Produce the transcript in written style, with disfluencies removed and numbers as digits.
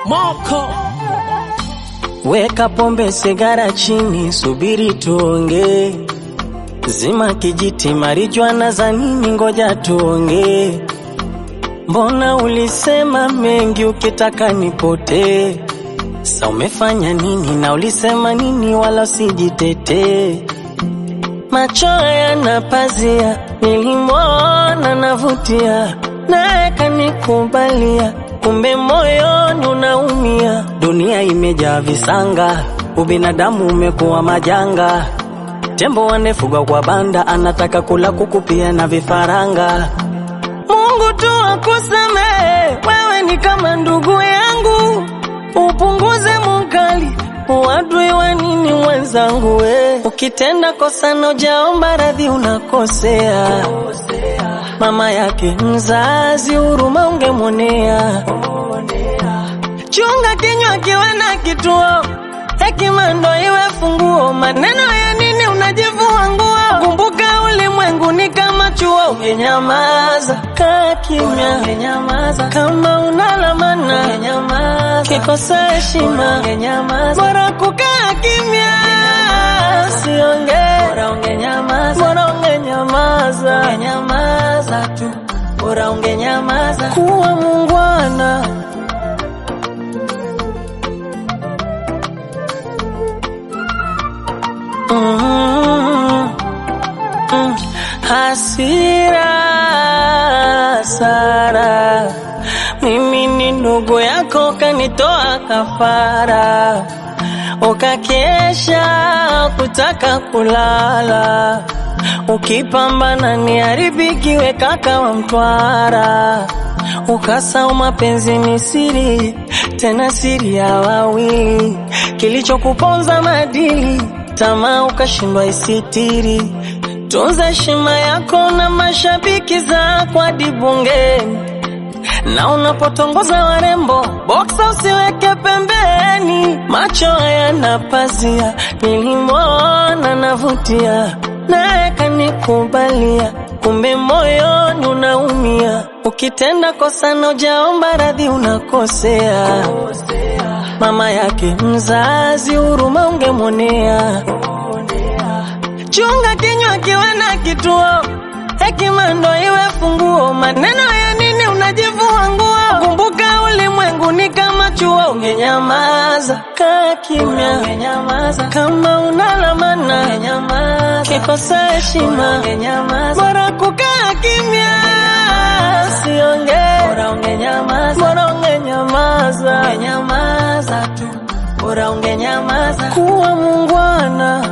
Moko. Weka pombe sigara chini, subiri tuonge. Zima kijiti marijuana za nini, ngoja tuonge. Mbona ulisema mengi ukitaka nipote? Sa umefanya nini na ulisema nini, wala usijitete. Macho yana pazia, nilimwona navutia, naye kanikubalia, kumbe moyoni unaumia. Dunia imejaa visanga, ubinadamu umekuwa majanga. Tembo wanefugwa kwa banda, anataka kula kuku pia na vifaranga. Mungu tu akusamehe, wewe ni kama ndugu yangu. Upunguze mukali, uadui wa nini mwenzangu we. Ukitenda kosa na hujaomba radhi unakosea. Mama yake mzazi huruma ungemwonea. Chunga kinywa kiwe na kituo, hekima ndo iwe funguo. Maneno ya nini unajivua nguo? Kumbuka ulimwengu ni kama chuo. Ungenyamaza, kaa kimya. Ungenyamaza, kama unalamana. Ungenyamaza, kikosa heshima. Ungenyamaza, bora kukaa kimya. Usiongee, bora ungenyamaza. Bora ungenyamaza. Ungenyamaza tu, bora ungenyamaza. Kuwa muungwana. Hasira Sara, mimi ni ndugu yako, kanitoa kafara. Ukakesha kutaka kulala, ukipambana ni haribikiwe kaka wa Mtwara. Ukasahau mapenzi ni siri, tena siri ya wawili. Kilichokuponza madili, tamaa ukashindwa isitiri. Tunza heshima yako na mashabiki zako hadi bungeni. Na unapotongoza warembo, boxa usiweke pembeni. Macho hayana pazia, nilimwona navutia, naye kanikubalia, kumbe moyoni unaumia. Ukitenda kosa na hujaomba radhi unakosea. Mama yake mzazi huruma ungemwonea. Chunga kinywa kiwe na kituo, hekima ndo iwe funguo. Maneno ya nini unajivua nguo? Kumbuka ulimwengu ni kama chuo. Ungenyamaza, kaa kimya. Ungenyamaza, kama unalamana. Ungenyamaza, kikosa heshima. Ungenyamaza, bora kukaa kimya. Usiongee, bora ungenyamaza. Bora ungenyamaza. Ungenyamaza tu, bora ungenyamaza. Kuwa muungwana.